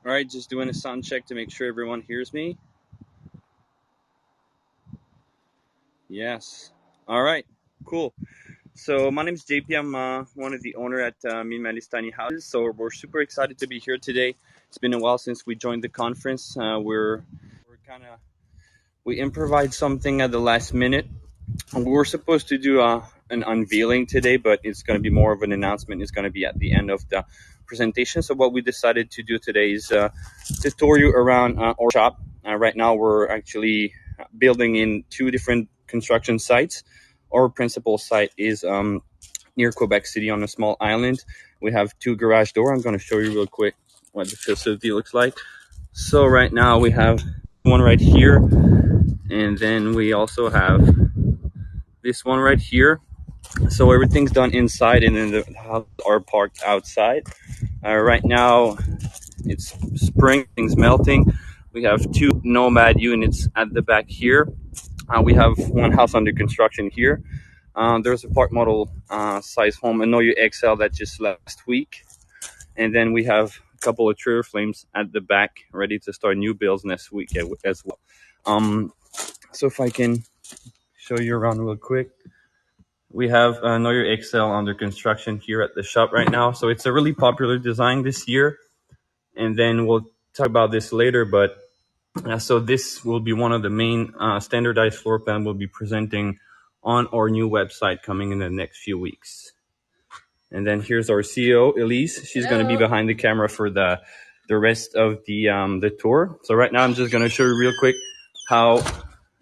All right, just doing a sound check to make sure everyone hears me. Yes. All right, cool. So my name is JP. I'm one of the owner at Minimaliste Tiny Houses. So we're super excited to be here today. It's been a while since we joined the conference. We improvised something at the last minute. We were supposed to do an unveiling today, but it's going to be more of an announcement. It's going to be at the end of the presentation. So what we decided to do today is to tour you around our shop. Right now, we're actually building in two different construction sites. Our principal site is near Quebec City on a small island. We have two garage doors. I'm going to show you real quick what the facility looks like. So right now we have one right here, and then we also have this one right here. So everything's done inside, and then the houses are parked outside. Right now it's spring, things melting. We have two nomad units at the back here. We have one house under construction here. There's a park model size home, a Neue XL that just last week. And then we have a couple of trailer flames at the back ready to start new builds next week as well. So if I can show you around real quick. We have Neue XL under construction here at the shop right now. So it's a really popular design this year. And then we'll talk about this later. But so this will be one of the main standardized floor plan we'll be presenting on our new website coming in the next few weeks. And then here's our CEO, Elyse. She's going to be behind the camera for the rest of the tour. So right now I'm just going to show you real quick how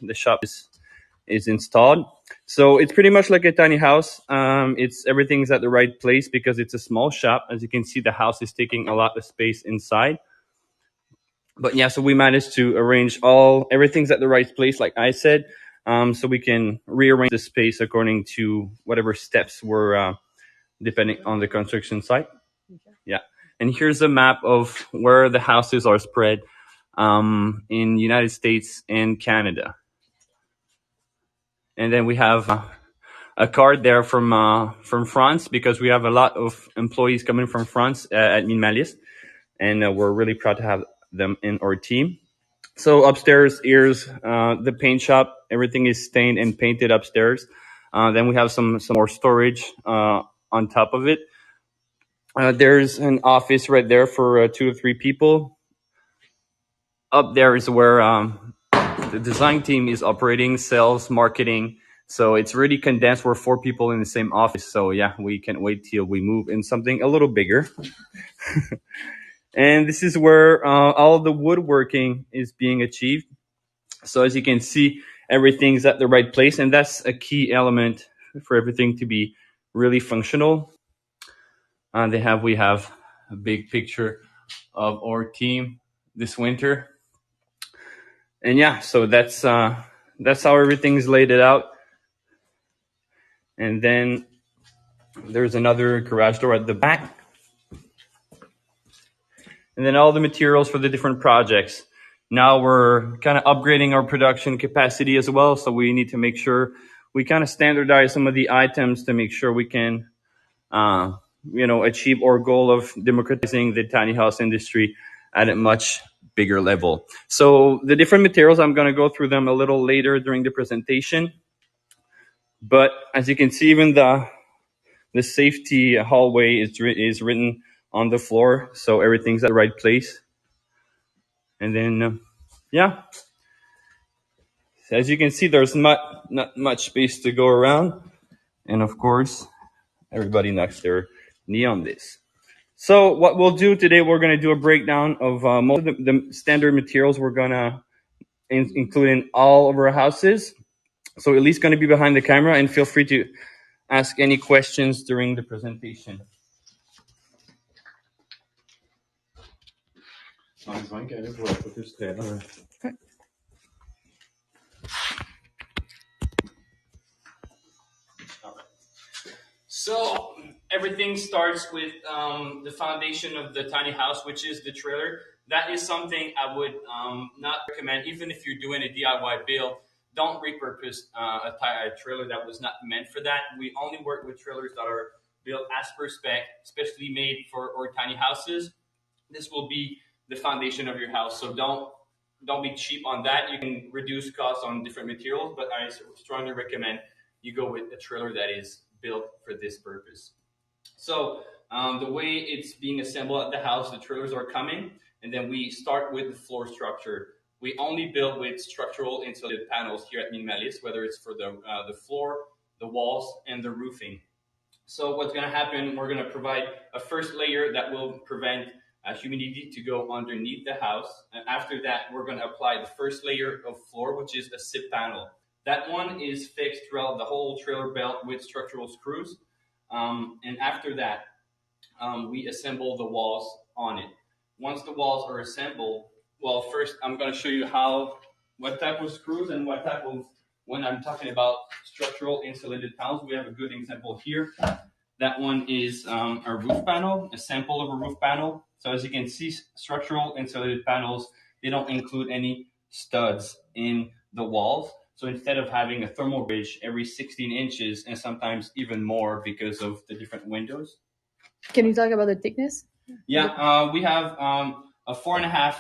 the shop is installed. So it's pretty much like a tiny house. It's everything's at the right place because it's a small shop. As you can see, the house is taking a lot of space inside. But yeah, so we managed to arrange everything's at the right place, like I said, so we can rearrange the space according to whatever steps were depending on the construction site. Yeah, and here's a map of where the houses are spread in United States and Canada. And then we have a card there from France because we have a lot of employees coming from France at Minimaliste, and we're really proud to have them in our team. So upstairs, here's the paint shop. Everything is stained and painted upstairs. Then we have some more storage on top of it. There's an office right there for 2 or 3 people. Up there is where the design team is operating, sales, marketing. So it's really condensed. We're 4 people in the same office. So yeah, we can't wait till we move in something a little bigger. And this is where all the woodworking is being achieved. So as you can see, everything's at the right place. And that's a key element for everything to be really functional. We have a big picture of our team this winter. And yeah, so that's how everything's laid it out. And then there's another garage door at the back. And then all the materials for the different projects. Now we're kind of upgrading our production capacity as well. So we need to make sure we kind of standardize some of the items to make sure we can, achieve our goal of democratizing the tiny house industry at a much bigger level. So the different materials, I'm going to go through them a little later during the presentation. But as you can see, even the safety hallway is written on the floor, so everything's at the right place. And then, as you can see, there's not much space to go around. And of course, everybody knocks their knee on this. So what we'll do today, we're going to do a breakdown of most of the standard materials we're going to include in all of our houses. So Elyse going to be behind the camera, and feel free to ask any questions during the presentation. So everything starts with the foundation of the tiny house, which is the trailer. That is something I would not recommend, even if you're doing a DIY build. Don't repurpose a trailer that was not meant for that. We only work with trailers that are built as per spec, especially made for our tiny houses. This will be the foundation of your house. So don't be cheap on that. You can reduce costs on different materials, but I strongly recommend you go with a trailer that is built for this purpose. So the way it's being assembled at the house, the trailers are coming, and then we start with the floor structure. We only build with structural insulated panels here at Minimaliste, whether it's for the floor, the walls, and the roofing. So what's going to happen, we're going to provide a first layer that will prevent humidity to go underneath the house. And after that, we're going to apply the first layer of floor, which is a SIP panel. That one is fixed throughout the whole trailer belt with structural screws. And after that, we assemble the walls on it. Once the walls are assembled, well, first I'm going to show you what type of screws and what type of, when I'm talking about structural insulated panels, we have a good example here. That one is a roof panel, a sample of a roof panel. So as you can see, structural insulated panels, they don't include any studs in the walls. So instead of having a thermal bridge every 16 inches and sometimes even more because of the different windows. Can you talk about the thickness? Yeah, we have a 4.5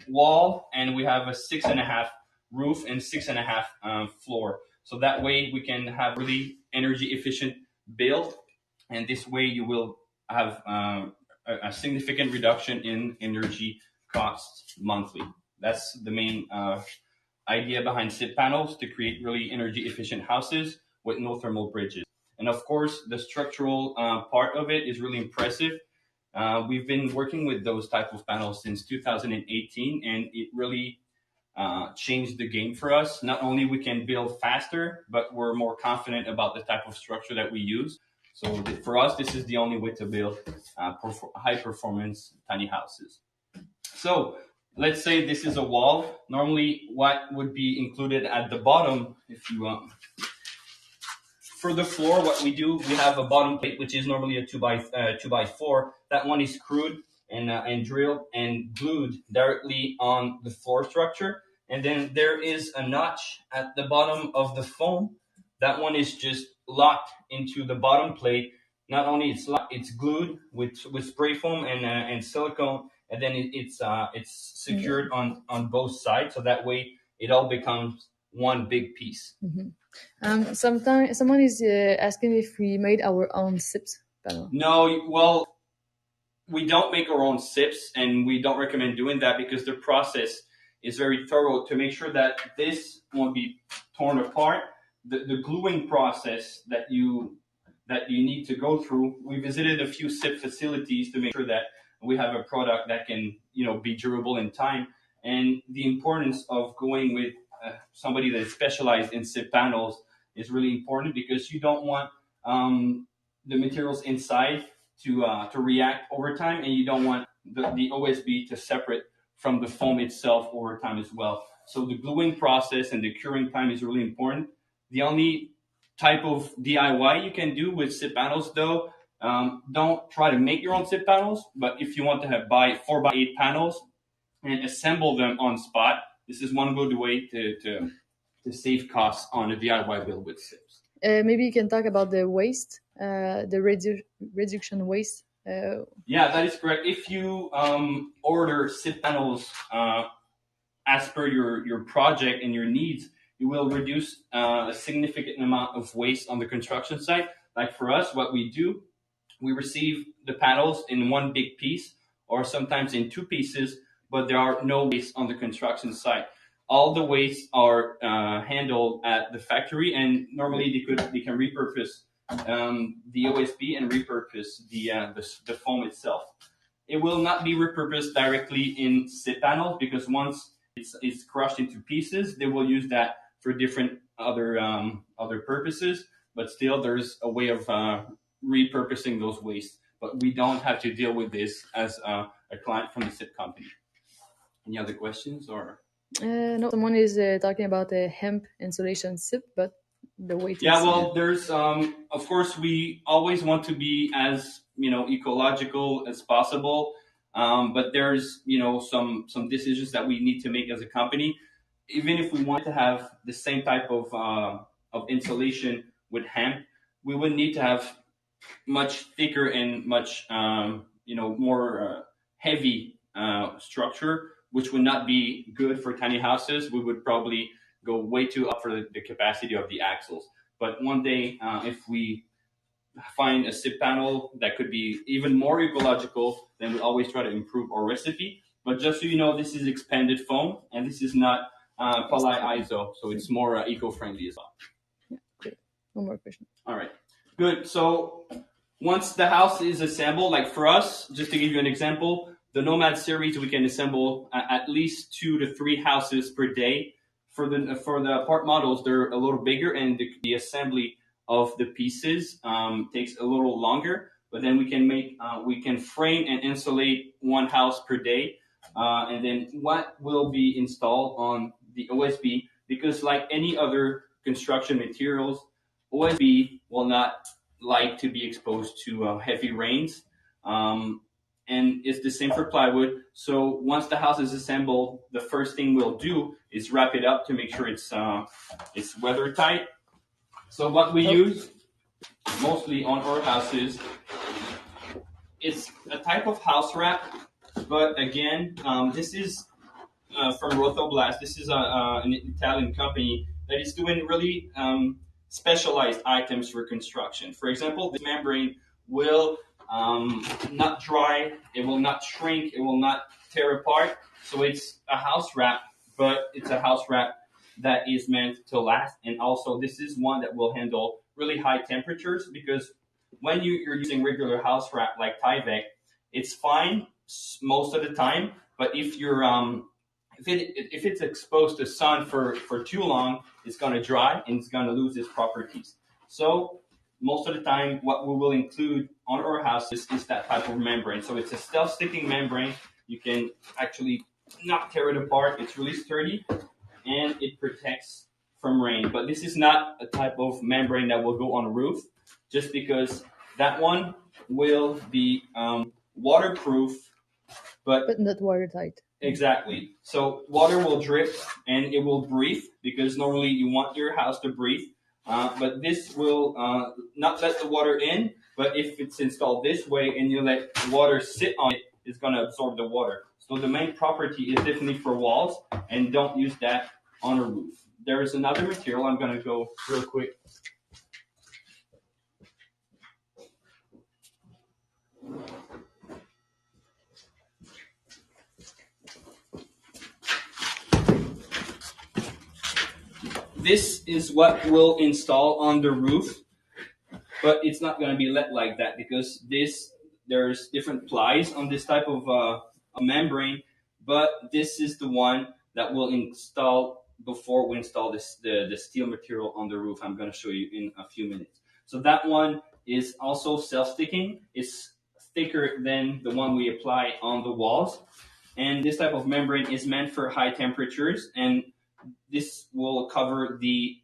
wall, and we have a 6.5 roof and 6.5 floor. So that way we can have really energy efficient build, and this way you will have a significant reduction in energy costs monthly. That's the main idea behind SIP panels, to create really energy efficient houses with no thermal bridges. And of course, the structural part of it is really impressive. We've been working with those type of panels since 2018, and it really changed the game for us. Not only we can build faster, but we're more confident about the type of structure that we use. So for us, this is the only way to build high performance tiny houses. So let's say this is a wall. Normally, what would be included at the bottom, if you want, for the floor, what we do, we have a bottom plate, which is normally a 2x4. That one is screwed and drilled and glued directly on the floor structure. And then there is a notch at the bottom of the foam. That one is just locked into the bottom plate. Not only it's locked, it's glued with spray foam and silicone, and then it's secured on both sides. So that way it all becomes one big piece. Sometimes someone is asking if we made our own SIPs panel. No, well, we don't make our own SIPs, and we don't recommend doing that because the process is very thorough to make sure that this won't be torn apart. The gluing process that you need to go through. We visited a few SIP facilities to make sure that we have a product that can be durable in time. And the importance of going with somebody that is specialized in SIP panels is really important, because you don't want the materials inside to react over time, and you don't want the OSB to separate from the foam itself over time as well. So the gluing process and the curing time is really important. The only type of DIY you can do with SIP panels, though, don't try to make your own SIP panels, but if you want to buy 4x8 panels and assemble them on spot, this is one good way to save costs on a DIY build with SIPs. Maybe you can talk about the waste, the reduction waste. Yeah, that is correct. If you order SIP panels as per your project and your needs, you will reduce a significant amount of waste on the construction site. Like for us, what we do, we receive the panels in one big piece or sometimes in two pieces, but there are no waste on the construction site. All the wastes are handled at the factory, and normally they can repurpose the OSB and repurpose the foam itself. It will not be repurposed directly in SIP panels, because once it's crushed into pieces, they will use that for different other purposes. But still, there's a way of repurposing those wastes. But we don't have to deal with this as a client from the SIP company. Any other questions or? No, someone is talking about a hemp insulation SIP, but the weight. Yeah, well, there's of course we always want to be as ecological as possible, but there's some decisions that we need to make as a company. Even if we want to have the same type of insulation with hemp, we would need to have much thicker and much more heavy structure, which would not be good for tiny houses. We would probably go way too up for the capacity of the axles. But one day, if we find a SIP panel that could be even more ecological, then we always try to improve our recipe. But just so you know, this is expanded foam, and this is not poly-iso, so it's more eco-friendly as well. Yeah, great. One more question. All right, good. So once the house is assembled, like for us, just to give you an example, the Nomad series, we can assemble at least 2 to 3 houses per day. For the part models, they're a little bigger, and the assembly of the pieces takes a little longer. But then we can frame and insulate 1 house per day, and then what will be installed on the OSB, because like any other construction materials, OSB will not like to be exposed to heavy rains. And it's the same for plywood. So once the house is assembled, the first thing we'll do is wrap it up to make sure it's weather tight. So what we use mostly on our houses is a type of house wrap, but again, this is from Rotoblast. This is an Italian company that is doing really specialized items for construction. For example, this membrane will not dry, it will not shrink, it will not tear apart. So it's a house wrap, but it's a house wrap that is meant to last. And also this is one that will handle really high temperatures, because when you're using regular house wrap like Tyvek, it's fine most of the time, but if you're if it's exposed to sun for too long, it's going to dry and it's going to lose its properties. So most of the time, what we will include on our houses is that type of membrane. So it's a self-sticking membrane. You can actually not tear it apart. It's really sturdy and it protects from rain. But this is not a type of membrane that will go on a roof, just because that one will be waterproof, but not watertight. Exactly. So water will drip and it will breathe, because normally you want your house to breathe. But this will not let the water in, but if it's installed this way and you let water sit on it, it's going to absorb the water. So the main property is definitely for walls, and don't use that on a roof. There is another material. I'm going to go real quick. This is what we'll install on the roof, but it's not going to be let like that, because there's different plies on this type of a membrane, but this is the one that we'll install before we install the steel material on the roof. I'm going to show you in a few minutes. So that one is also self-sticking. It's thicker than the one we apply on the walls, and this type of membrane is meant for high temperatures, and this will cover the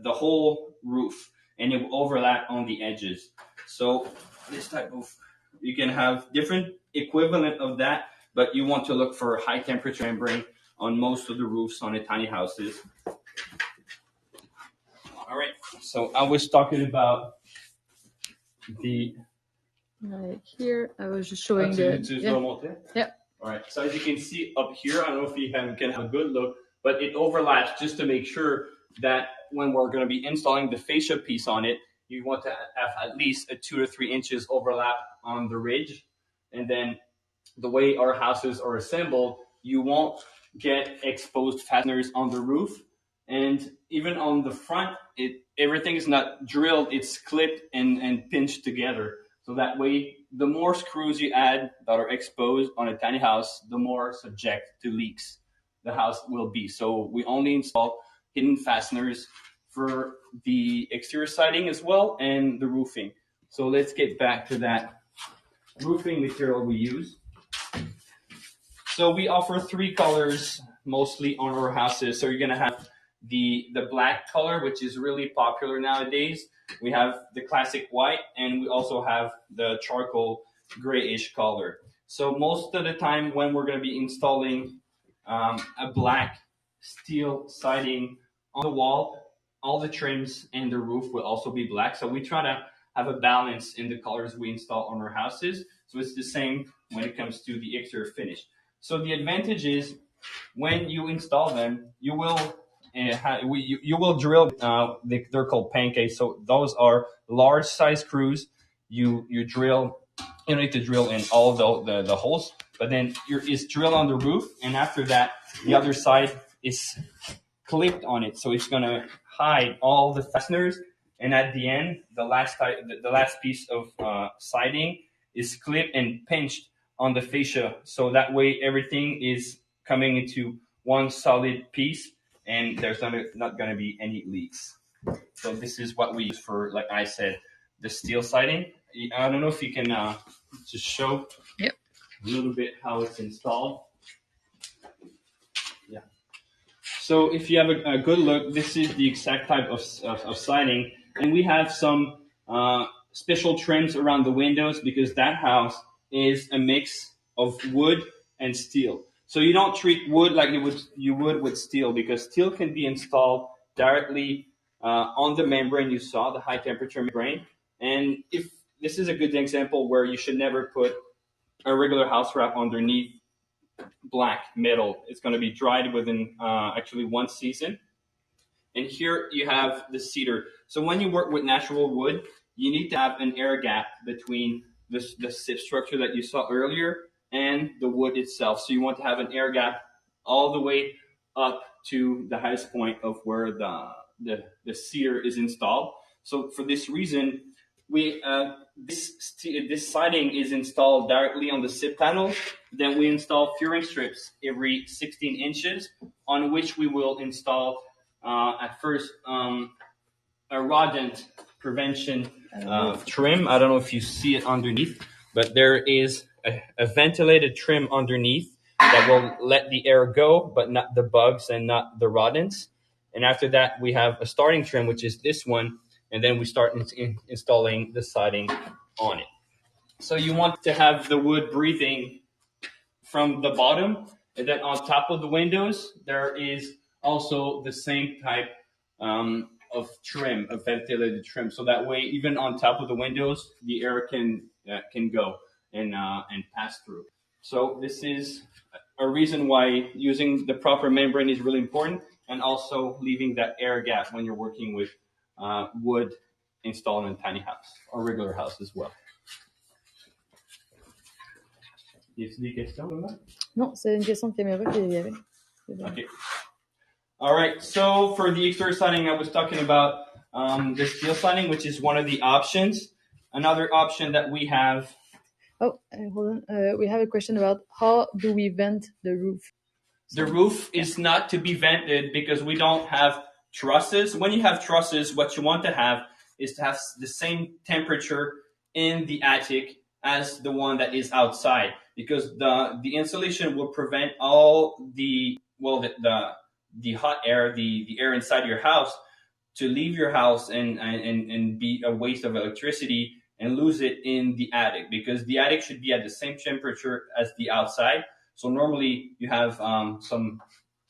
whole roof, and it will overlap on the edges. So this type of, you can have different equivalent of that, but you want to look for high temperature membrane on most of the roofs on the tiny houses. All right, so I was talking about the... Like here, I was just showing the... Yeah. All right, so as you can see up here, I don't know if you can have a good look, but it overlaps just to make sure that when we're going to be installing the fascia piece on it, you want to have at least a 2 to 3 inches overlap on the ridge. And then the way our houses are assembled, you won't get exposed fasteners on the roof. And even on the front, everything is not drilled, it's clipped and pinched together. So that way, the more screws you add that are exposed on a tiny house, the more subject to leaks the house will be. So we only install hidden fasteners for the exterior siding as well, and the roofing. So let's get back to that roofing material we use. So we offer 3 colors mostly on our houses. So you're going to have the black color, which is really popular nowadays. We have the classic white, and we also have the charcoal grayish color. So most of the time when we're going to be installing a black steel siding on the wall, all the trims and the roof will also be black. So we try to have a balance in the colors we install on our houses. So it's the same when it comes to the exterior finish. So the advantage is when you install them, you will you will drill. They're called pancakes. So those are large size screws. You drill. You don't need to drill in all the holes, but then it's drill on the roof, and after that, the other side is clipped on it, so it's gonna hide all the fasteners. And at the end, the last piece of siding is clipped and pinched on the fascia, so that way everything is coming into one solid piece, and there's not gonna be any leaks. So this is what we use for, like I said, the steel siding. I don't know if you can just show Yep. a little bit how it's installed. Yeah. So if you have a good look, this is the exact type of siding. And we have some special trims around the windows because that house is a mix of wood and steel. So you don't treat wood like you would with steel, because steel can be installed directly on the membrane. You saw the high temperature membrane. And if this is a good example where you should never put a regular house wrap underneath black metal. It's going to be dried within actually one season. And here you have the cedar. So when you work with natural wood, you need to have an air gap between the SIP structure that you saw earlier and the wood itself. So you want to have an air gap all the way up to the highest point of where the cedar is installed. So for this reason, we this siding is installed directly on the SIP panel. Then we install furring strips every 16 inches, on which we will install at first a rodent prevention trim. I don't know if you see it underneath, but there is a ventilated trim underneath that will let the air go, but not the bugs and not the rodents. And after that, we have a starting trim, which is this one, and then we start installing the siding on it. So you want to have the wood breathing from the bottom, and then on top of the windows, there is also the same type of trim, of ventilated trim. So that way, even on top of the windows, the air can go and pass through. So this is a reason why using the proper membrane is really important, and also leaving that air gap when you're working with wood installed in a tiny house or regular house as well. Y a-t-il des questions, Luna? Non, c'est une question de caméra qu'il y avait. Okay. All right. So for the exterior siding, I was talking about the steel siding, which is one of the options. Another option that we have. Oh, hold on. We have a question about how do we vent the roof? The roof is not to be vented because we don't have trusses. When you have trusses, what you want to have is to have the same temperature in the attic as the one that is outside, because the insulation will prevent all the hot air, the air inside your house, to leave your house and be a waste of electricity and lose it in the attic, because the attic should be at the same temperature as the outside. So normally you have some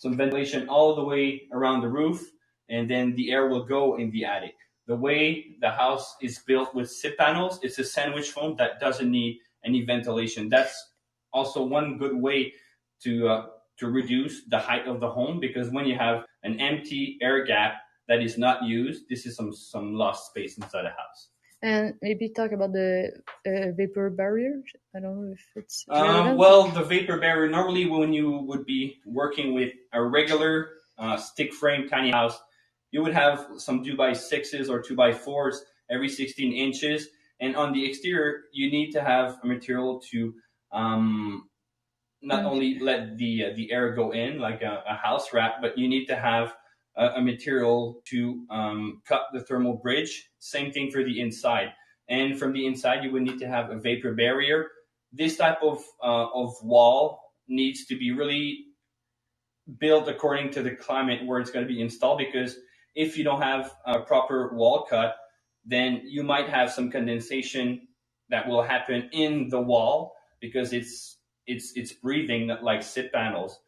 ventilation all the way around the roof, and then the air will go in the attic. The way the house is built with SIP panels, it's a sandwich foam that doesn't need any ventilation. That's also one good way to reduce the height of the home, because when you have an empty air gap that is not used, this is some lost space inside the house. And maybe talk about the vapor barrier. I don't know if it's well, the vapor barrier, normally when you would be working with a regular stick frame tiny house, you would have some 2x6s or 2x4s every 16 inches. And on the exterior, you need to have a material to not only let the air go in like a house wrap, but you need to have a material to cut the thermal bridge. Same thing for the inside. And from the inside, you would need to have a vapor barrier. This type of wall needs to be really built according to the climate where it's going to be installed, because if you don't have a proper wall cut, then you might have some condensation that will happen in the wall because it's breathing like SIP panels.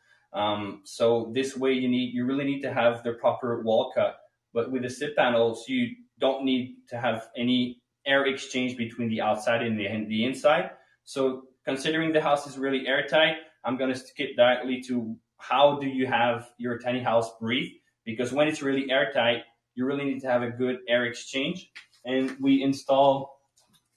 So this way you really need to have the proper wall cut. But with the SIP panels, you don't need to have any air exchange between the outside and the inside. So considering the house is really airtight, I'm going to skip directly to how do you have your tiny house breathe, because when it's really airtight, you really need to have a good air exchange. And we install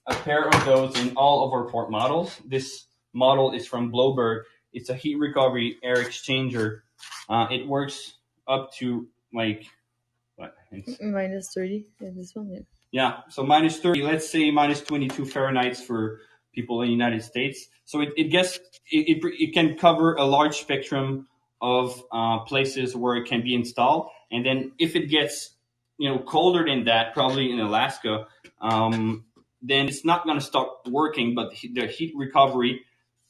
a pair of those in all of our port models. This model is from Bloberg. It's a heat recovery air exchanger. It works up to like what? Minus 30. Yeah, this one. Yeah. Yeah, so minus 30, let's say minus 22 Fahrenheit for people in the United States. So it can cover a large spectrum of places where it can be installed. And then if it gets colder than that, probably in Alaska, then it's not going to stop working, but the heat recovery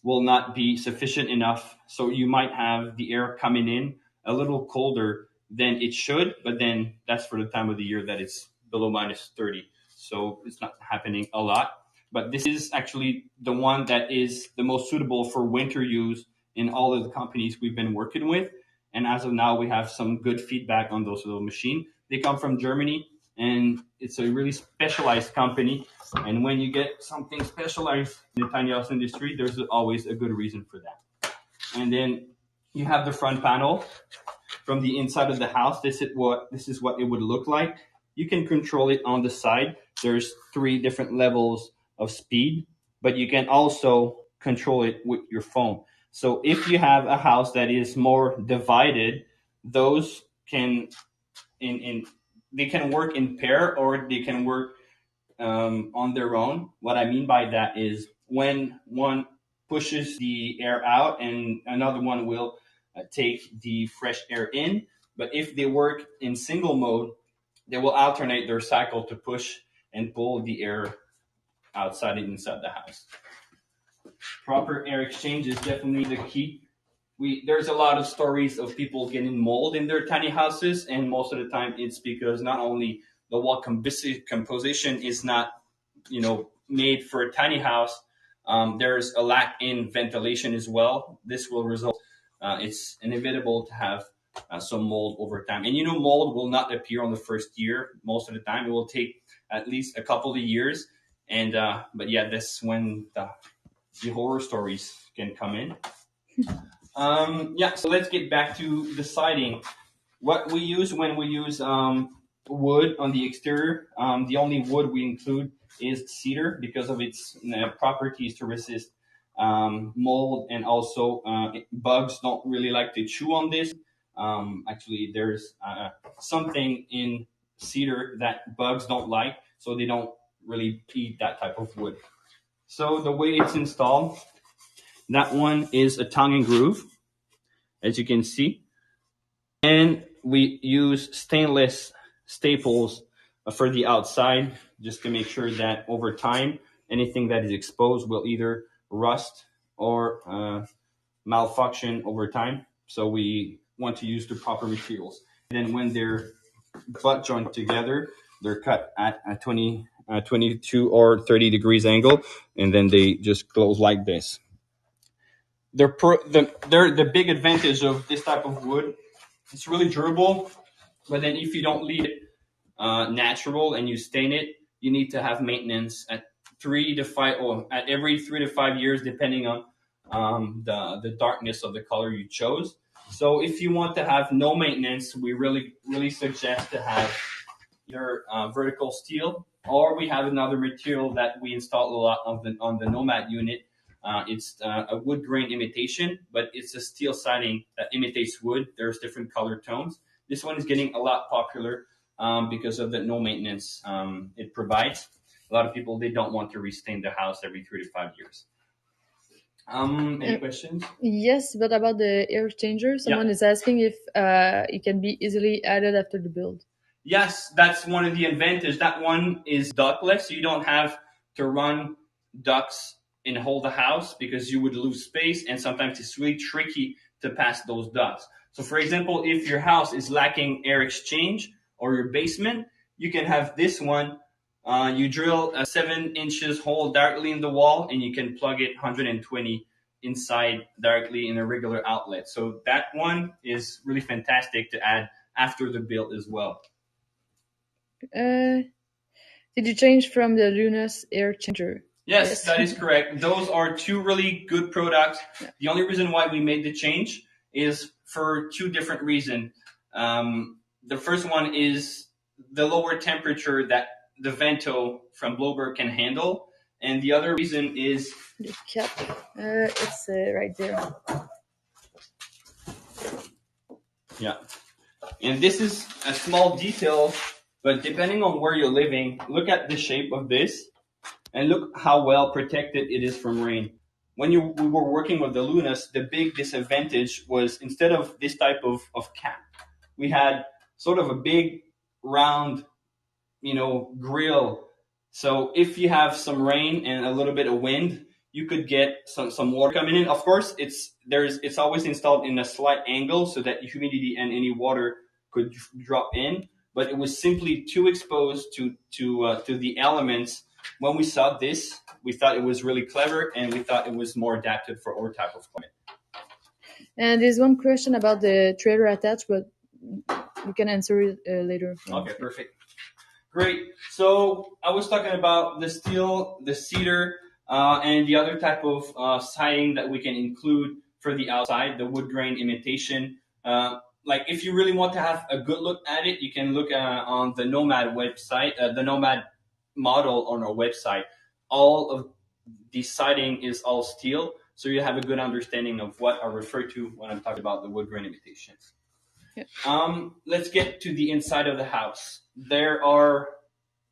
will not be sufficient enough. So you might have the air coming in a little colder than it should, but then that's for the time of the year that it's below minus 30. So it's not happening a lot. But this is actually the one that is the most suitable for winter use in all of the companies we've been working with. And as of now, we have some good feedback on those little machines. They come from Germany, and it's a really specialized company. And when you get something specialized in the tiny house industry, there's always a good reason for that. And then you have the front panel from the inside of the house. This is what it would look like. You can control it on the side. There's 3 different levels of speed, but you can also control it with your phone. So if you have a house that is more divided, those can they can work in pair, or they can work on their own. What I mean by that is when one pushes the air out and another one will take the fresh air in. But if they work in single mode, they will alternate their cycle to push and pull the air outside and inside the house. Proper air exchange is definitely the key. There's a lot of stories of people getting mold in their tiny houses, and most of the time it's because not only the wall composition is not made for a tiny house, there's a lack in ventilation as well. This will result it's inevitable to have some mold over time. And mold will not appear on the first year. Most of the time it will take at least a couple of years. And but yeah, that's when the horror stories can come in. So let's get back to the siding. What we use when we use wood on the exterior, the only wood we include is cedar because of its properties to resist mold, and also bugs don't really like to chew on this. Actually, there's something in cedar that bugs don't like, so they don't really eat that type of wood. So the way it's installed, that one is a tongue and groove, as you can see. And we use stainless staples for the outside, just to make sure that over time, anything that is exposed will either rust or malfunction over time. So we want to use the proper materials. And then when they're butt joined together, they're cut at a 22 or 30 degrees angle, and then they just close like this. The big advantage of this type of wood, it's really durable, but then if you don't leave it natural and you stain it, you need to have maintenance at 3 to 5, or at every 3 to 5 years, depending on the darkness of the color you chose. So if you want to have no maintenance, we really suggest to have either vertical steel, or we have another material that we install a lot on the Nomad unit. It's a wood grain imitation, but it's a steel siding that imitates wood. There's different color tones. This one is getting a lot popular because of the no maintenance it provides. A lot of people, they don't want to restain the house every 3 to 5 years. Any questions? Yes, but about the air changer, someone is asking if it can be easily added after the build. Yes, that's one of the advantages. That one is ductless, so you don't have to run ducts in the whole the house because you would lose space, and sometimes it's really tricky to pass those ducts. So for example, if your house is lacking air exchange or your basement, you can have this one. You drill a 7 inches hole directly in the wall, and you can plug it 120 inside directly in a regular outlet. So that one is really fantastic to add after the build as well. Did you change from the Lunas air changer? Yes, that is correct. Those are two really good products. Yeah. The only reason why we made the change is for two different reasons. The first one is the lower temperature that the Vento from Bloberg can handle, and the other reason is The cap. It's right there. yeah. And this is a small detail, but depending on where you're living, look at the shape of this and look how well protected it is from rain. When we were working with the Lunas, the big disadvantage was instead of this type of cap, we had sort of a big round, grill. So if you have some rain and a little bit of wind, you could get some water coming in. Of course, it's always installed in a slight angle so that humidity and any water could drop in. But it was simply too exposed to the elements. When we saw this, we thought it was really clever, and we thought it was more adapted for our type of climate. And there's one question about the trailer attached, but we can answer it later. Okay, perfect. Great. So I was talking about the steel, the cedar, and the other type of siding that we can include for the outside, the wood grain imitation. Like if you really want to have a good look at it, you can look on the Nomad website, the Nomad model on our website. All of the siding is all steel, so you have a good understanding of what I refer to when I'm talking about the wood grain imitation. Yeah. Let's get to the inside of the house. There are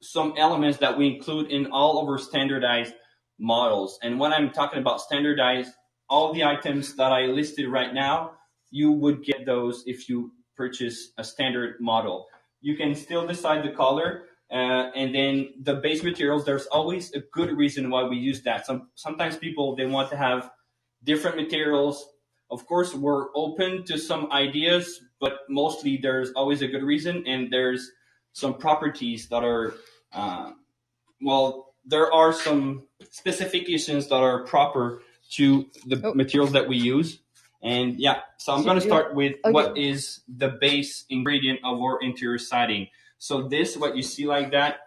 some elements that we include in all of our standardized models. And when I'm talking about standardized, all the items that I listed right now, you would get those if you purchase a standard model. You can still decide the color, and then the base materials. There's always a good reason why we use that. Sometimes people, they want to have different materials. Of course, we're open to some ideas, but mostly there's always a good reason, and there's some properties that are, there are some specifications that are proper to the materials that we use. And yeah, so I'm going to start with what is the base ingredient of our interior siding. So this, what you see like that,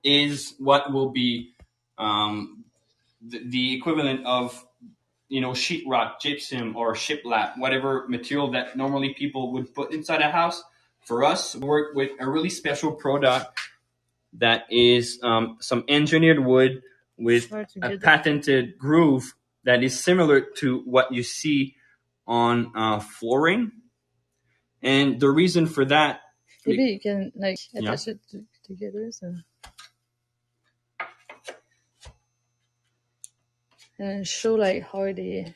is what will be the equivalent of sheetrock, gypsum, or shiplap, whatever material that normally people would put inside a house. For us, we work with a really special product that is some engineered wood with a patented groove that is similar to what you see on flooring. And the reason for that, maybe you can attach it together. So. And show how they.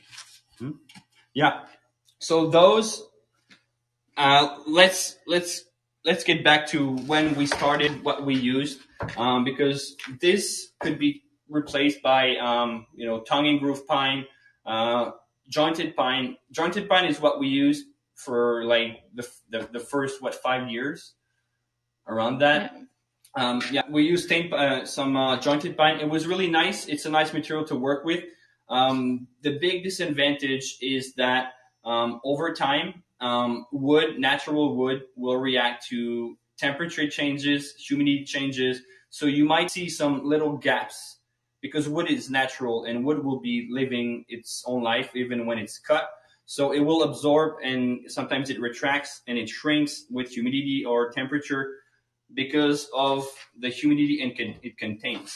Yeah. So those. Let's get back to when we started, what we used, because this could be replaced by tongue and groove pine, jointed pine. Jointed pine is what we used for the first 5 years, around that. We used some jointed pine. It was really nice. It's a nice material to work with. The big disadvantage is that over time, natural wood will react to temperature changes, humidity changes. So you might see some little gaps because wood is natural and wood will be living its own life even when it's cut. So it will absorb, and sometimes it retracts and it shrinks with humidity or temperature because of the humidity it contains.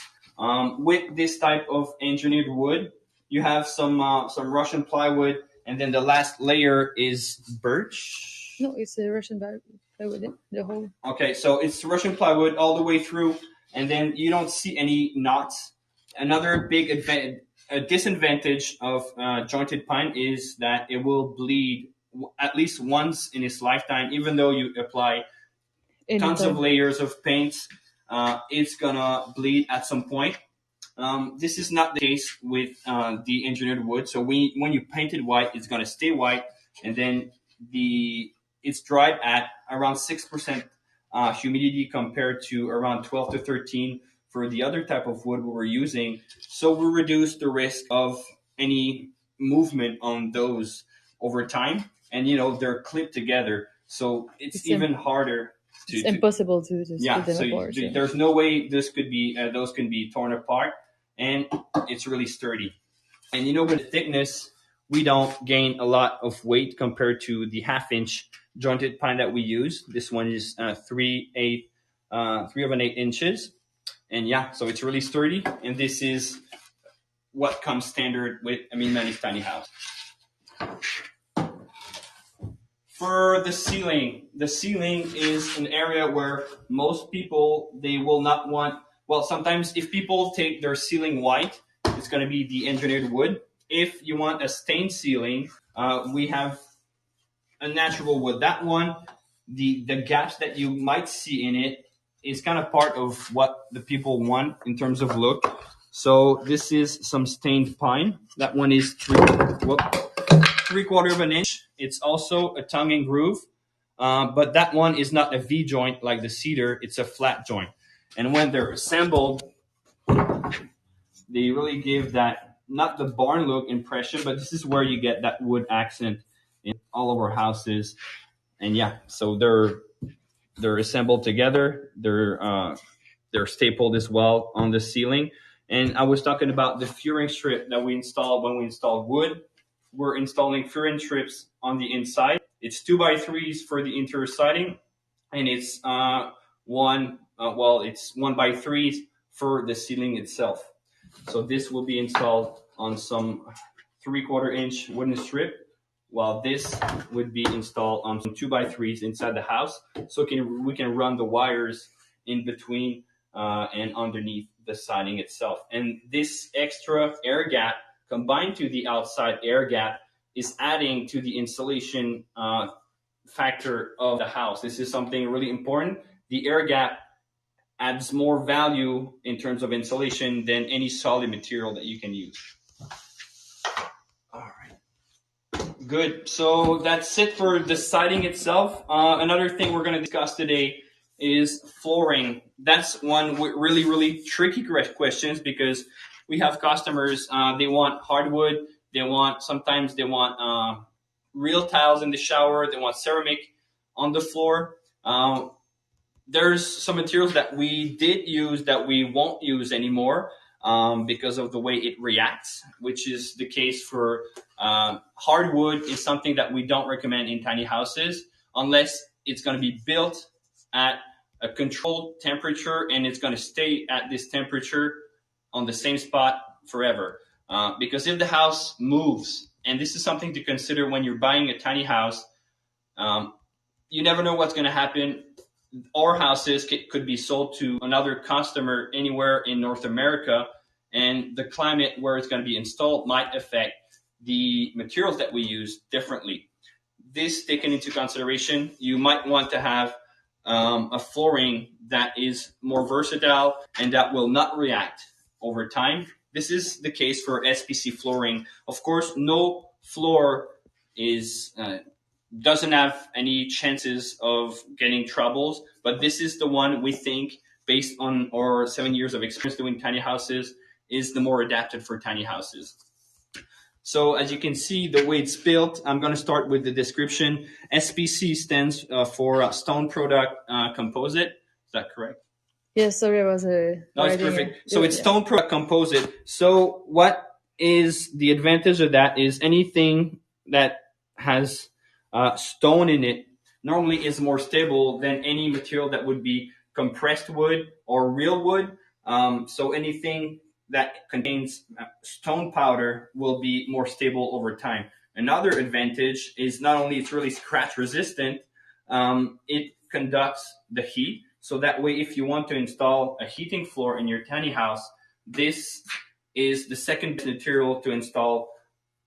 With this type of engineered wood, you have some Russian plywood, and then the last layer is birch. No, it's a Russian plywood, the whole. Okay, so it's Russian plywood all the way through, and then you don't see any knots. Another big disadvantage of jointed pine is that it will bleed at least once in its lifetime, even though you apply tons of layers of paint. It's gonna bleed at some point. This is not the case with the engineered wood. So when you paint it white, it's gonna stay white, and then it's dried at around 6% humidity compared to around 12 to 13 for the other type of wood we were using. So we reduce the risk of any movement on those over time, and they're clipped together, so it's even harder. It's impossible to split them apart. There's no way those can be torn apart. and it's really sturdy. And with the thickness, we don't gain a lot of weight compared to the 1/2 inch jointed pine that we use. This one is 3/8 inches, and yeah, so it's really sturdy. And this is what comes standard with a minimalist tiny house. For the ceiling is an area where most people, they will not want. Well, sometimes if people take their ceiling white, it's going to be the engineered wood. If you want a stained ceiling, we have a natural wood. That one, the gaps that you might see in it is kind of part of what the people want in terms of look. So this is some stained pine. That one is 3/4 of an inch. It's also a tongue and groove, but that one is not a V joint like the cedar. It's a flat joint. And when they're assembled, they really give that, not the barn look impression, but this is where you get that wood accent in all of our houses. And yeah, so they're assembled together. They're stapled as well on the ceiling. And I was talking about the furring strip that we installed when we installed wood. We're installing furring strips on the inside. It's 2x3s for the interior siding, and it's 1x3s for the ceiling itself. So this will be installed on some 3/4 inch wooden strip, while this would be installed on some 2x3s inside the house. So we can run the wires in between and underneath the siding itself. And this extra air gap combined to the outside air gap is adding to the insulation factor of the house. This is something really important. The air gap adds more value in terms of insulation than any solid material that you can use. All right. Good. So that's it for the siding itself. Another thing we're going to discuss today is flooring. That's one with really, really tricky questions, because we have customers, they want hardwood, sometimes they want real tiles in the shower, they want ceramic on the floor. There's some materials that we did use that we won't use anymore because of the way it reacts, which is the case for hardwood. Is something that we don't recommend in tiny houses unless it's going to be built at a controlled temperature and it's going to stay at this temperature on the same spot forever. Because if the house moves, and this is something to consider when you're buying a tiny house, you never know what's going to happen. Our houses could be sold to another customer anywhere in North America, and the climate where it's going to be installed might affect the materials that we use differently. This taken into consideration, you might want to have a flooring that is more versatile and that will not react over time. This is the case for SPC flooring. Of course, no floor doesn't have any chances of getting troubles, but this is the one we think, based on our 7 years of experience doing tiny houses, is the more adapted for tiny houses. So as you can see, the way it's built, I'm going to start with the description. SPC stands for Stone Product Composite. Is that correct? Yes, sorry, I was No, it's perfect. So it's Stone Product Composite. So what is the advantage of that is anything that has stone in it normally is more stable than any material that would be compressed wood or real wood. So anything that contains stone powder will be more stable over time. Another advantage is not only it's really scratch resistant, it conducts the heat. So that way, if you want to install a heating floor in your tiny house, this is the second material to install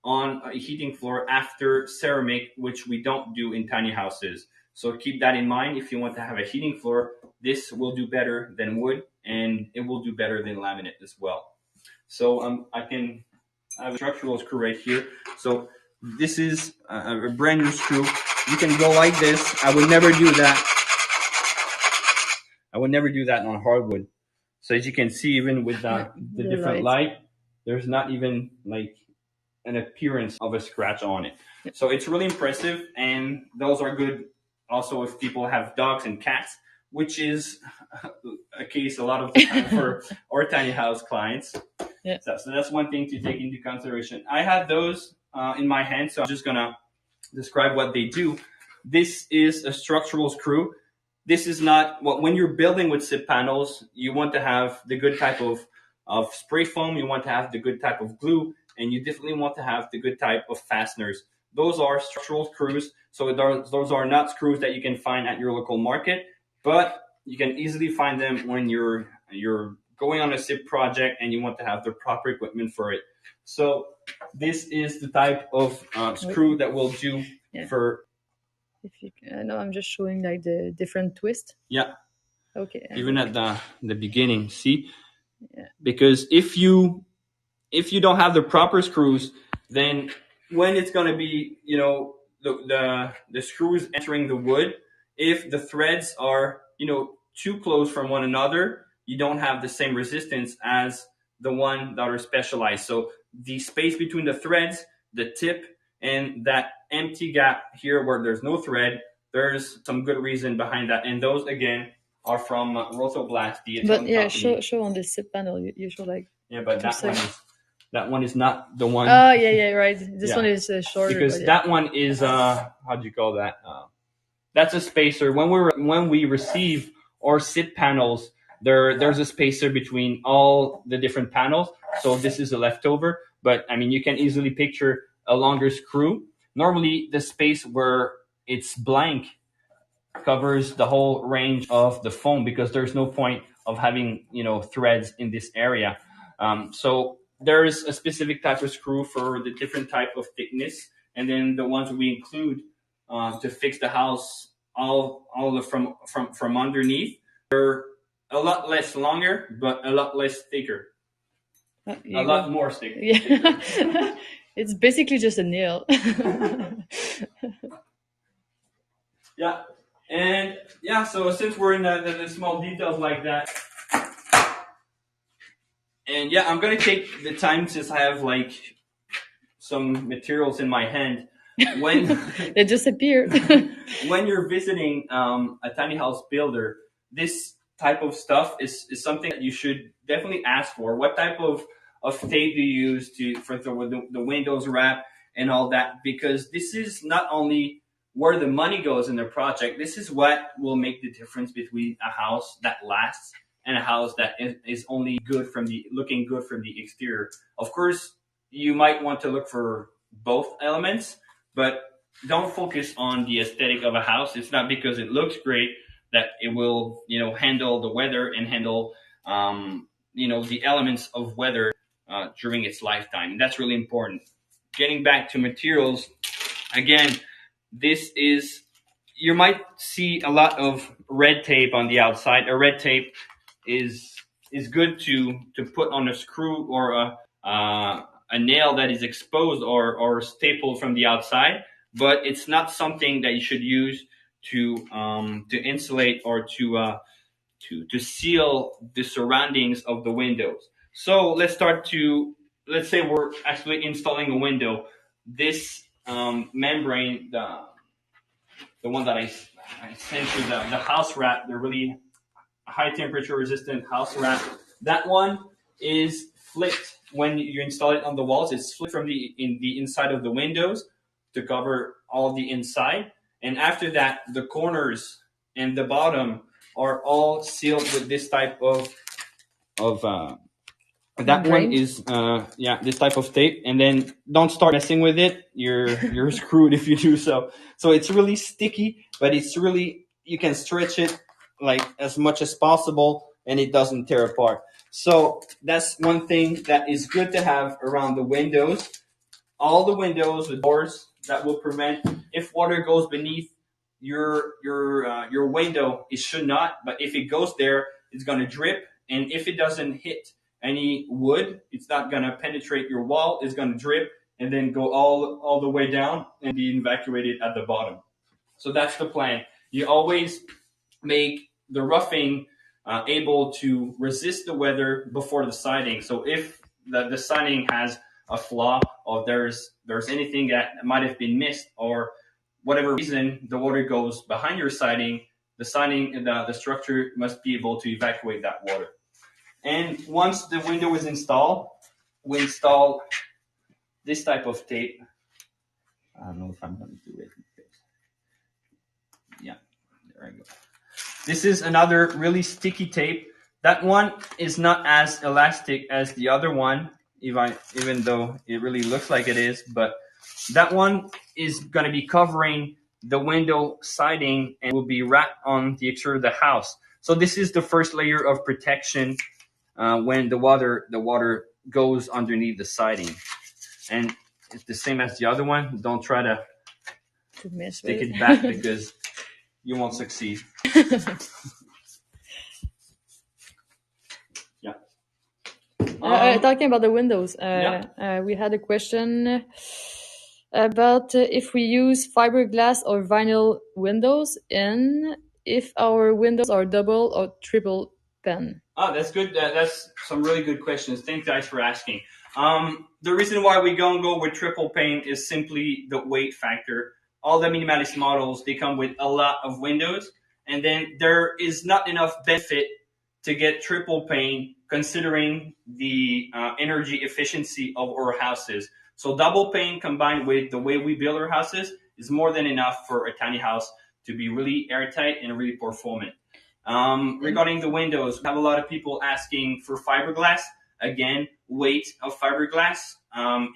on a heating floor after ceramic, which we don't do in tiny houses. So keep that in mind. If you want to have a heating floor, this will do better than wood, and it will do better than laminate as well. So I have a structural screw right here. So this is a brand new screw. You can go like this. I would never do that. I would never do that on hardwood. So as you can see, even with the different light, there's not even like an appearance of a scratch on it. So it's really impressive, and those are good also if people have dogs and cats, which is a case a lot of the time for our tiny house clients. Yeah. So that's one thing to take into consideration. I have those in my hand, so I'm just gonna describe what they do. This is a structural screw. This is not what when you're building with SIP panels, you want to have the good type of spray foam, you want to have the good type of glue, and you definitely want to have the good type of fasteners. Those are structural screws. So those are not screws that you can find at your local market, but you can easily find them when you're going on a SIP project and you want to have the proper equipment for it. So this is the type of screw that will do for. If you, no, I'm just showing like the different twist. Yeah. Okay. Even at the beginning, see, because if you don't have the proper screws, then when it's going to be, the screws entering the wood, if the threads are, too close from one another, you don't have the same resistance as the one that are specialized. So the space between the threads, the tip, and that empty gap here where there's no thread, there's some good reason behind that. And those, again, are from Rotoblast, the Italian company. Show on the SIP panel. You show like. Yeah, but that one is not the one. Oh yeah, right. This one is shorter. Because that one is how do you call that? That's a spacer. When we receive our SIP panels, there's a spacer between all the different panels. So this is a leftover, but I mean you can easily picture a longer screw. Normally, the space where it's blank covers the whole range of the foam because there's no point of having threads in this area. So there's a specific type of screw for the different type of thickness, and then the ones we include to fix the house all from underneath. They're a lot less longer, but a lot less thicker. A lot more thicker. Yeah. It's basically just a nail. Yeah. And yeah, so since we're in the small details like that, and yeah, I'm going to take the time since I have like some materials in my hand. When they disappeared. When you're visiting a tiny house builder, this type of stuff is something that you should definitely ask for. What type of tape do you use for the windows wrap and all that? Because this is not only where the money goes in the project, this is what will make the difference between a house that lasts and a house that is only looking good from the exterior. Of course, you might want to look for both elements, but don't focus on the aesthetic of a house. It's not because it looks great that it will, handle the weather and handle, the elements of weather during its lifetime. That's really important. Getting back to materials, again, you might see a lot of red tape on the outside. A red tape is good to put on a screw or a nail that is exposed or stapled from the outside, but it's not something that you should use to insulate or to seal the surroundings of the windows. So let's say we're actually installing a window. This membrane, the one that I sent you, the house wrap, the really high temperature resistant house wrap, that one is flipped when you install it on the walls. It's flipped from the inside of the windows to cover all the inside, and after that, the corners and the bottom are all sealed with this type of that one is this type of tape. And then don't start messing with it. You're screwed if you do so. So it's really sticky, but you can stretch it like as much as possible and it doesn't tear apart. So that's one thing that is good to have around the windows. All the windows with doors that will prevent if water goes beneath your window. It should not, but if it goes there, it's going to drip. And if it doesn't hit any wood, it's not going to penetrate your wall. It's going to drip and then go all the way down and be evacuated at the bottom. So that's the plan. You always make the roughing able to resist the weather before the siding. So if the siding has a flaw or there's anything that might have been missed or whatever reason the water goes behind your siding, the structure must be able to evacuate that water. And once the window is installed, we install this type of tape. I don't know if I'm going to do it. Yeah, there I go. This is another really sticky tape. That one is not as elastic as the other one, even though it really looks like it is. But that one is going to be covering the window siding and will be wrapped on the exterior of the house. So this is the first layer of protection when the water goes underneath the siding. And it's the same as the other one. Don't try to stick it back because you won't succeed. Yeah. Talking about the windows, Yeah. we had a question about if we use fiberglass or vinyl windows, and if our windows are double or triple pane. Oh, that's good. That's some really good questions. Thanks, guys, for asking. The reason why we don't go with triple pane is simply the weight factor. All the minimalist models, they come with a lot of windows, and then there is not enough benefit to get triple pane considering the energy efficiency of our houses. So double pane combined with the way we build our houses is more than enough for a tiny house to be really airtight and really performant. Regarding the windows, we have a lot of people asking for fiberglass. Again, weight of fiberglass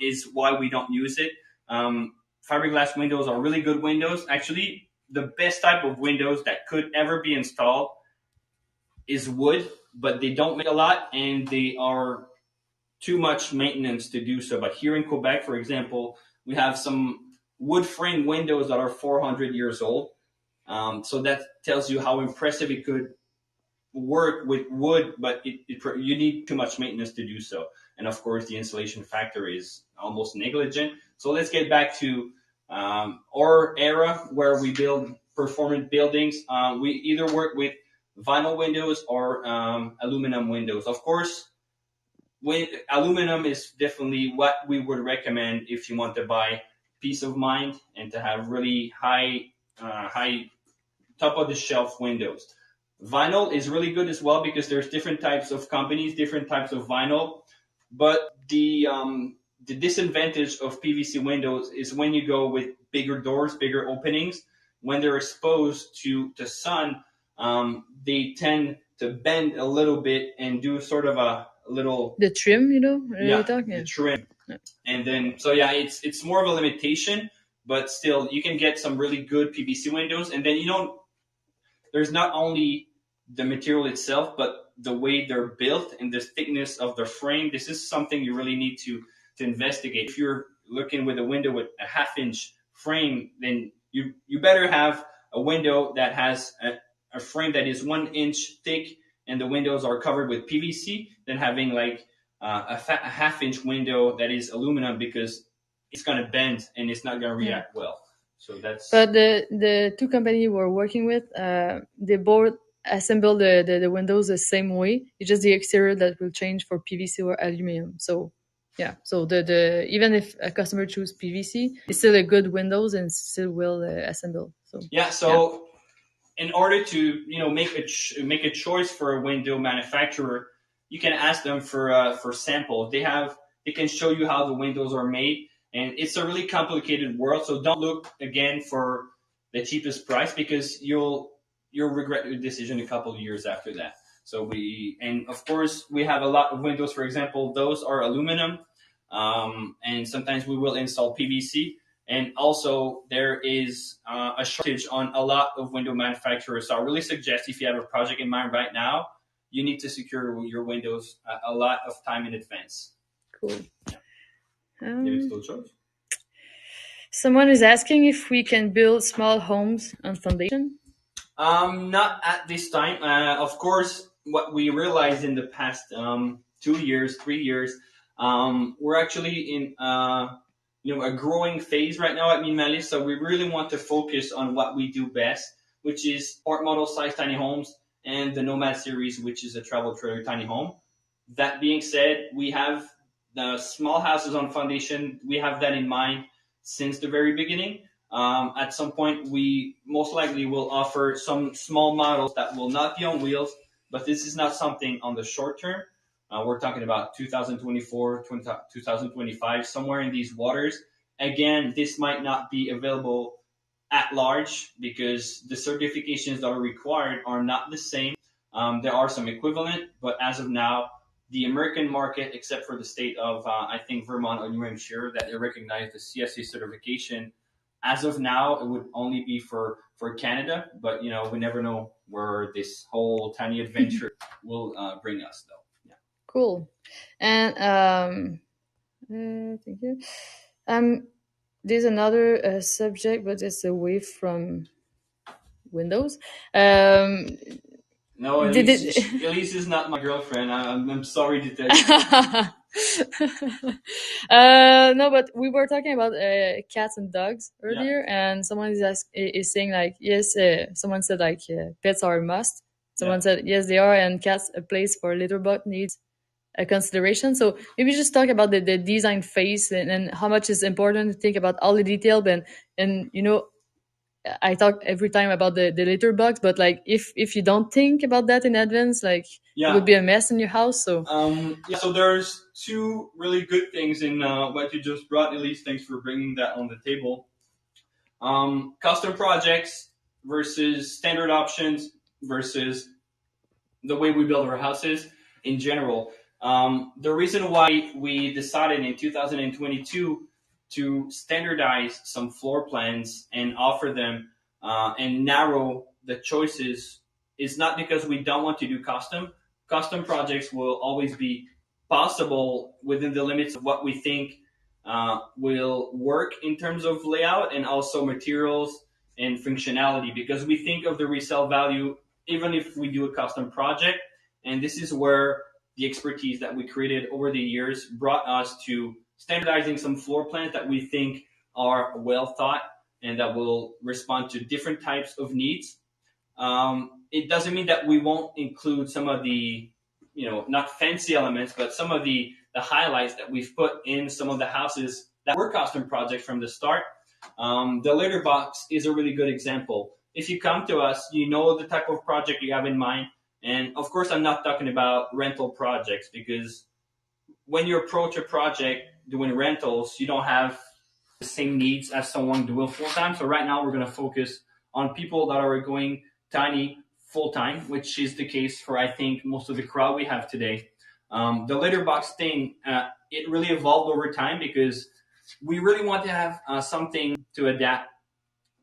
is why we don't use it. Fiberglass windows are really good windows. Actually, the best type of windows that could ever be installed is wood, but they don't make a lot and they are too much maintenance to do so. But here in Quebec, for example, we have some wood frame windows that are 400 years old. So that tells you how impressive it could work with wood, but you need too much maintenance to do so. And of course, the insulation factor is almost negligent. So let's get back to our era where we build performant buildings. We either work with vinyl windows or aluminum windows. Of course, aluminum is definitely what we would recommend if you want to buy peace of mind and to have really high top of the shelf windows. Vinyl is really good as well because there's different types of companies, different types of vinyl. But the disadvantage of PVC windows is when you go with bigger doors, bigger openings, when they're exposed to the sun, they tend to bend a little bit and do sort of a little The trim, the trim. Yeah. And then it's more of a limitation, but still you can get some really good PVC windows. And then there's not only the material itself, but the way they're built and the thickness of the frame. This is something you really need to investigate. If you're looking with a window with a half-inch frame, then you better have a window that has a frame that is 1 inch thick and the windows are covered with PVC than having like a half-inch window that is aluminum, because it's going to bend and it's not going to react well. So that's. But the two companies we're working with, they both assemble the windows the same way. It's just the exterior that will change for PVC or aluminum. So yeah, so the even if a customer choose PVC, it's still a good windows and still will assemble. So yeah, so in order to make a choice for a window manufacturer, you can ask them for sample. They can show you how the windows are made. And it's a really complicated world, so don't look again for the cheapest price because you'll regret your decision a couple of years after that. So and of course we have a lot of windows. For example, those are aluminum, and sometimes we will install PVC. And also there is a shortage on a lot of window manufacturers. So I really suggest, if you have a project in mind right now, you need to secure your windows a lot of time in advance. Cool. Someone is asking if we can build small homes on foundation. Not at this time. Of course, what we realized in the past 2 years, 3 years, we're actually in a growing phase right now at Minimaliste. So we really want to focus on what we do best, which is part model size tiny homes and the Nomad series, which is a travel trailer tiny home. That being said, we have the small houses on foundation. We have that in mind since the very beginning. At some point, we most likely will offer some small models that will not be on wheels, but this is not something on the short term. We're talking about 2024, 2025, somewhere in these waters. Again, this might not be available at large because the certifications that are required are not the same. There are some equivalent, but as of now, the American market, except for the state of I think Vermont or New Hampshire, that they recognize the CSA certification. As of now, it would only be for Canada, but we never know where this whole tiny adventure will bring us, though. Yeah. Cool. And thank you. There's another subject, but it's away from Windows. No, Did Elyse, it? Elyse is not my girlfriend. I'm sorry to tell you. No, but we were talking about cats and dogs Yeah. earlier, and someone is saying like yes. Someone said like pets are a must. Yeah. Someone said yes, they are, and cats a place for litter box needs a consideration. So maybe just talk about the design phase and how much is important to think about all the detail. And I talk every time about the litter box, but like if you don't think about that in advance, like it would Yeah. be a mess in your house. So Yeah. So there's two really good things in what you just brought, Elise. Thanks for bringing that on the table. Custom projects versus standard options versus the way we build our houses in general. The reason why we decided in 2022 to standardize some floor plans and offer them and narrow the choices is not because we don't want to do custom. Custom projects will always be possible within the limits of what we think will work in terms of layout and also materials and functionality, because we think of the resale value even if we do a custom project. And this is where the expertise that we created over the years brought us to standardizing some floor plans that we think are well thought and that will respond to different types of needs. It doesn't mean that we won't include some of the, not fancy elements, but some of the highlights that we've put in some of the houses that were custom projects from the start. The litter box is a really good example. If you come to us, you know the type of project you have in mind. And of course, I'm not talking about rental projects, because when you approach a project doing rentals, you don't have the same needs as someone doing full time. So right now, we're going to focus on people that are going tiny full time, which is the case for I think most of the crowd we have today. The litter box thing, it really evolved over time because we really want to have something to adapt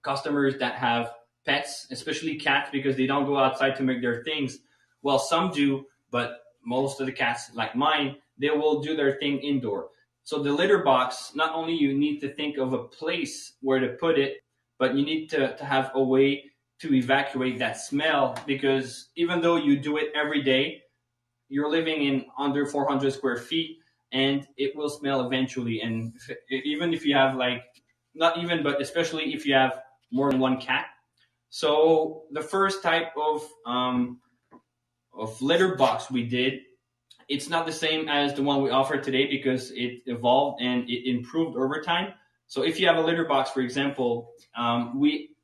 customers that have pets, especially cats, because they don't go outside to make their things. Well, some do, but most of the cats, like mine, they will do their thing indoor. So the litter box, not only you need to think of a place where to put it, but you need to have a way to evacuate that smell, because even though you do it every day, you're living in under 400 square feet and it will smell eventually. And even if you have like, not even, but especially if you have more than one cat. So the first type of litter box we did, it's not the same as the one we offer today because it evolved and it improved over time. So if you have a litter box, for example, we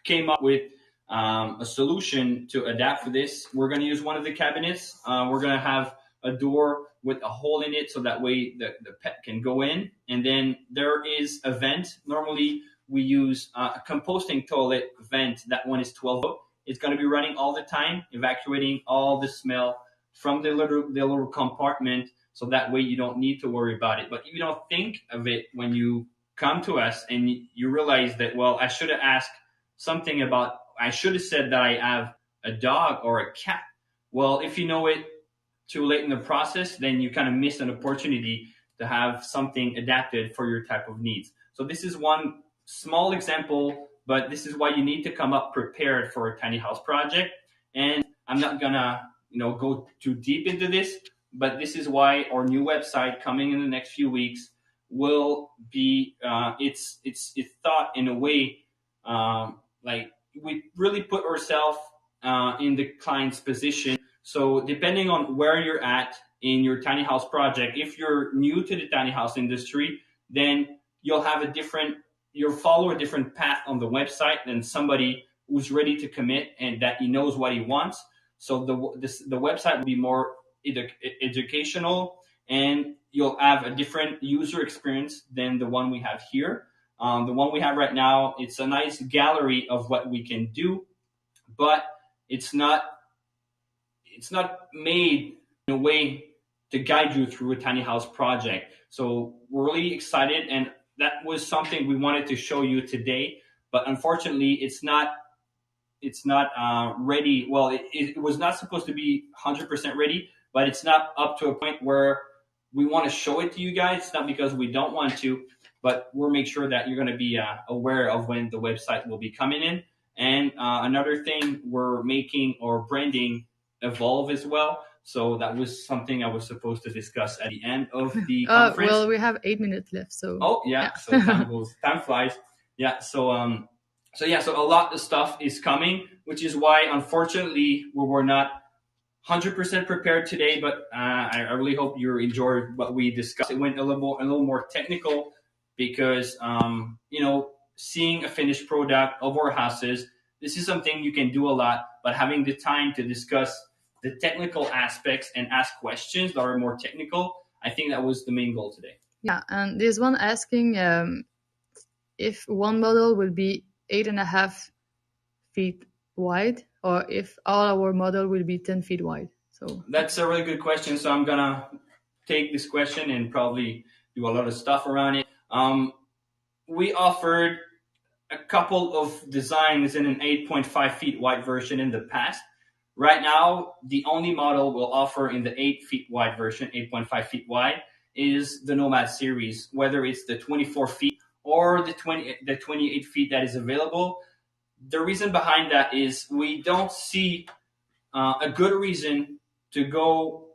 came up with a solution to adapt for this. We're going to use one of the cabinets. We're going to have a door with a hole in it so that way the pet can go in. And then there is a vent. Normally, we use a composting toilet vent. That one is 12 volt. It's going to be running all the time, evacuating all the smell from the little compartment. So that way you don't need to worry about it. But if you don't think of it when you come to us and you realize that, well, I should have asked something about, I should have said that I have a dog or a cat. Well, if you know it too late in the process, then you kind of miss an opportunity to have something adapted for your type of needs. So this is one small example, but this is why you need to come up prepared for a tiny house project. And I'm not gonna, go too deep into this, but this is why our new website coming in the next few weeks will be it's thought in a way like we really put ourselves in the client's position. So depending on where you're at in your tiny house project, if you're new to the tiny house industry, then you'll follow a different path on the website than somebody who's ready to commit and that he knows what he wants. So the website will be more educational, and you'll have a different user experience than the one we have here. The one we have right now, it's a nice gallery of what we can do, but it's not it's not made in a way to guide you through a tiny house project. So we're really excited, and that was something we wanted to show you today. But unfortunately, it's not ready. Well, it was not supposed to be 100% ready, but it's not up to a point where we want to show it to you guys. It's not because we don't want to, but we'll make sure that you're going to be aware of when the website will be coming in. And another thing, we're making our branding evolve as well. So that was something I was supposed to discuss at the end of the conference. Well, we have 8 minutes left, so. Oh yeah, so time flies. Yeah, so a lot of stuff is coming, which is why unfortunately we were not 100% prepared today. But I really hope you enjoyed what we discussed. It went a little more technical because seeing a finished product of our houses, this is something you can do a lot, but having the time to discuss the technical aspects and ask questions that are more technical, I think that was the main goal today. Yeah, and there's one asking if one model will be 8.5 feet wide, or if all our model will be 10 feet wide. So that's a really good question. So I'm gonna take this question and probably do a lot of stuff around it. We offered a couple of designs in an 8.5 feet wide version in the past. Right now, the only model we'll offer in the 8 feet wide version, 8.5 feet wide, is the Nomad series, whether it's the 24 feet or the 28 feet that is available. The reason behind that is we don't see a good reason to go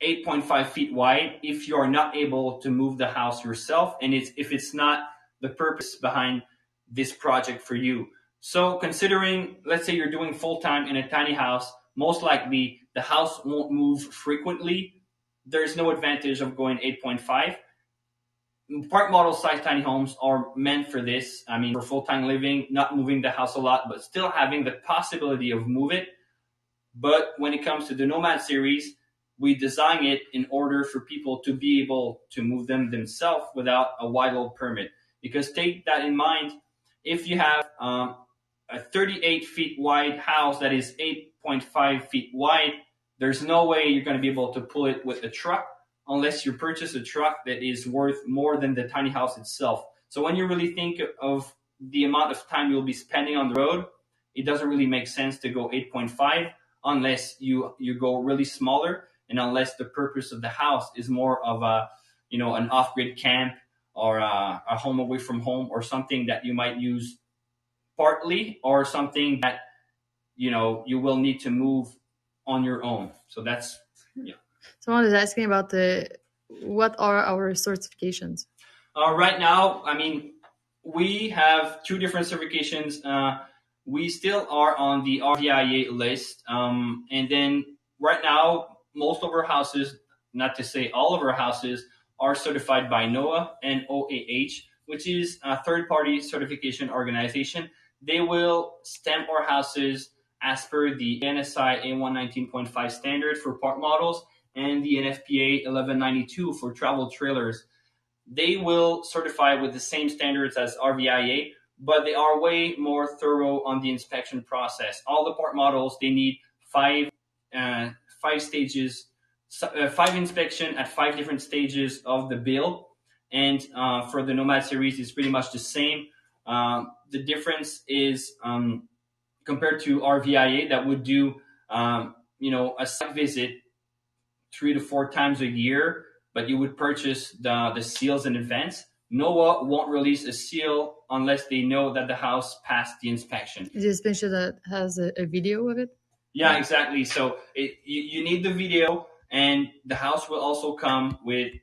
8.5 feet wide if you are not able to move the house yourself, and if it's not the purpose behind this project for you. So considering, let's say you're doing full-time in a tiny house, most likely the house won't move frequently. There's no advantage of going 8.5. Part model size tiny homes are meant for this. I mean, for full-time living, not moving the house a lot, but still having the possibility of move it. But when it comes to the Nomad series, we design it in order for people to be able to move them themselves without a wide load permit. Because take that in mind, if you have a 38 feet wide house that is 8.5 feet wide, there's no way you're going to be able to pull it with a truck unless you purchase a truck that is worth more than the tiny house itself. So when you really think of the amount of time you'll be spending on the road, it doesn't really make sense to go 8.5 unless you go really smaller, and unless the purpose of the house is more of an off-grid camp or a home away from home, or something that you might use partly, or something that you will need to move on your own. So that's Someone is asking about what are our certifications. Right now, I mean, we have 2 different certifications. We still are on the RVIA list, and then right now, most of our houses, not to say all of our houses, are certified by NOAA and OAH, which is a third-party certification organization. They will stamp our houses as per the NSI A119.5 standard for part models and the NFPA 1192 for travel trailers. They will certify with the same standards as RVIA, but they are way more thorough on the inspection process. All the part models, they need 5 stages, 5 inspection at 5 different stages of the build. And for the Nomad series, it's pretty much the same. The difference is compared to RVIA that would do a site visit 3 to 4 times a year, but you would purchase the seals in advance. NOAA won't release a seal unless they know that the house passed the inspection. Is it a inspection that has a video of it? Yeah, exactly. So you need the video, and the house will also come with,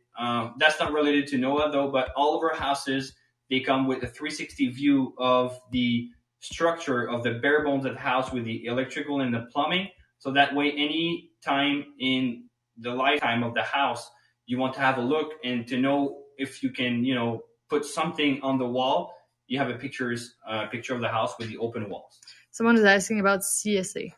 that's not related to NOAA though, but all of our houses, they come with a 360 view of the structure of the bare bones of the house with the electrical and the plumbing. So that way, any time in the lifetime of the house, you want to have a look and to know if you can, put something on the wall. You have a picture of the house with the open walls. Someone is asking about CSA.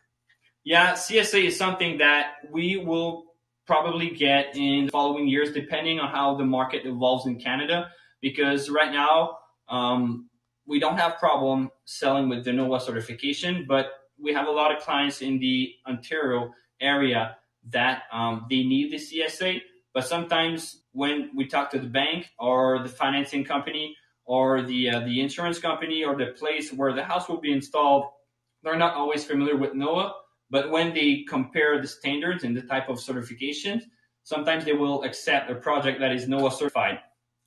Yeah, CSA is something that we will probably get in the following years, depending on how the market evolves in Canada. Because right now, we don't have problem selling with the NOAA certification, but we have a lot of clients in the Ontario area that they need the CSA. But sometimes when we talk to the bank or the financing company or the insurance company or the place where the house will be installed, they're not always familiar with NOAA. But when they compare the standards and the type of certifications, sometimes they will accept a project that is NOAA certified.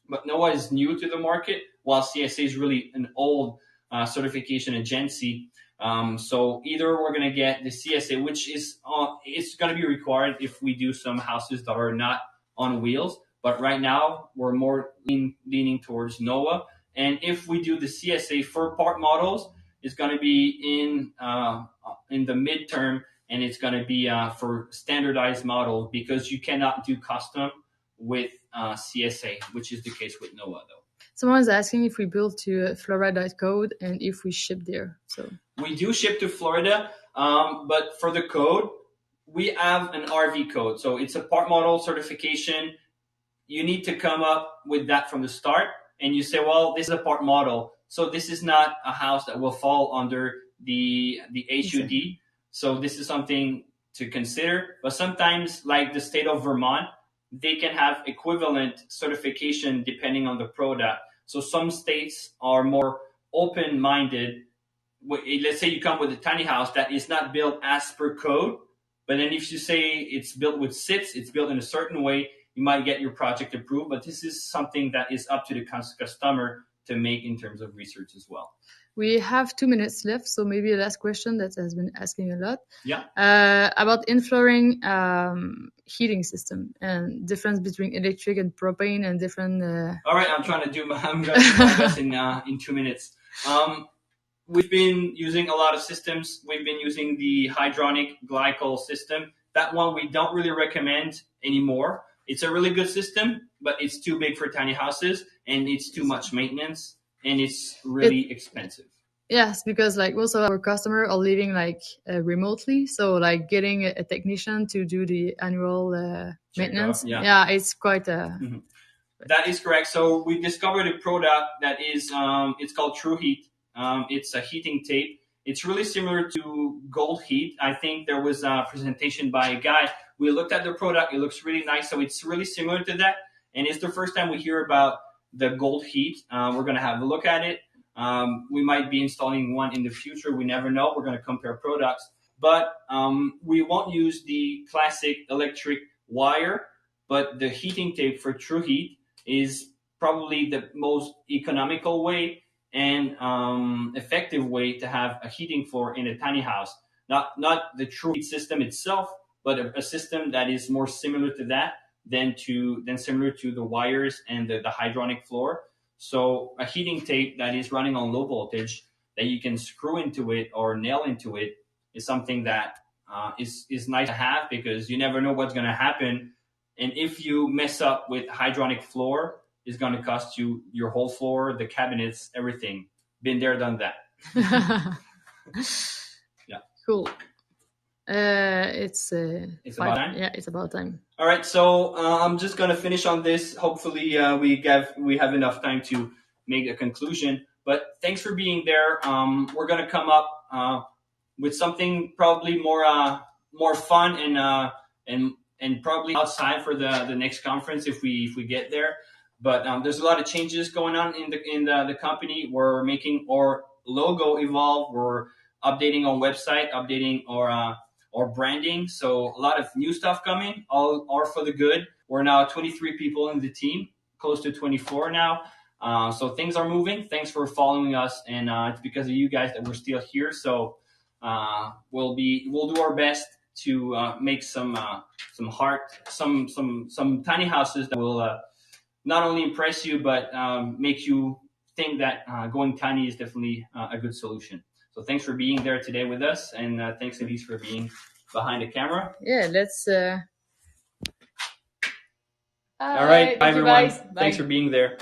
But NOAA is new to the market, while CSA is really an old certification agency. So either we're going to get the CSA, which is it's going to be required if we do some houses that are not on wheels. But right now, we're more leaning towards NOAA. And if we do the CSA for part models, it's going to be in the midterm, and it's going to be for standardized models, because you cannot do custom with CSA, which is the case with NOAA, though. Someone's asking if we build to Florida code and if we ship there. So we do ship to Florida, but for the code, we have an RV code. So it's a part model certification. You need to come up with that from the start, and you say, well, this is a part model, so this is not a house that will fall under the HUD. So this is something to consider. But sometimes, like the state of Vermont, they can have equivalent certification depending on the product. So some states are more open-minded. Let's say you come with a tiny house that is not built as per code, but then if you say it's built with SIPs, it's built in a certain way, you might get your project approved. But this is something that is up to the customer to make in terms of research as well. We have 2 minutes left, so maybe a last question that has been asking a lot. Yeah. About in-flooring heating system and difference between electric and propane and different. All right, I'm going to do my best in 2 minutes. We've been using a lot of systems. We've been using the hydronic glycol system. That one we don't really recommend anymore. It's a really good system, but it's too big for tiny houses, and it's too much maintenance, and it's really expensive. Yes, because like most of our customers are living like remotely, so like getting a technician to do the annual maintenance, it's quite Mm-hmm. That is correct. So we discovered a product that is it's called True Heat. It's a heating tape. It's really similar to Gold Heat. I think there was a presentation by a guy. We looked at the product. It looks really nice. So it's really similar to that. And it's the first time we hear about the Gold Heat. We're going to have a look at it. We might be installing one in the future. We never know. We're going to compare products. But we won't use the classic electric wire. But the heating tape for True Heat is probably the most economical way and effective way to have a heating floor in a tiny house. Not the True Heat system itself, but a system that is more similar to that than similar to the wires and the hydronic floor. So a heating tape that is running on low voltage that you can screw into it or nail into it is something that is nice to have, because you never know what's going to happen. And if you mess up with hydronic floor, it's going to cost you your whole floor, the cabinets, everything. Been there, done that. Yeah. Cool. It's about time. Yeah, it's about time. All right, so I'm just gonna finish on this. Hopefully, we have enough time to make a conclusion. But thanks for being there. We're gonna come up with something probably more fun and probably outside for the next conference if we get there. But there's a lot of changes going on in the company. We're making our logo evolve. We're updating our website, updating our branding. So a lot of new stuff coming, all are for the good. We're now 23 people in the team, close to 24 now. So things are moving. Thanks for following us, and it's because of you guys that we're still here. So we'll do our best to make some tiny houses that will not only impress you, but make you think that going tiny is definitely a good solution. So thanks for being there today with us, and thanks, Elyse, for being behind the camera. Yeah, let's... All right, bye, everyone. Thanks for being there.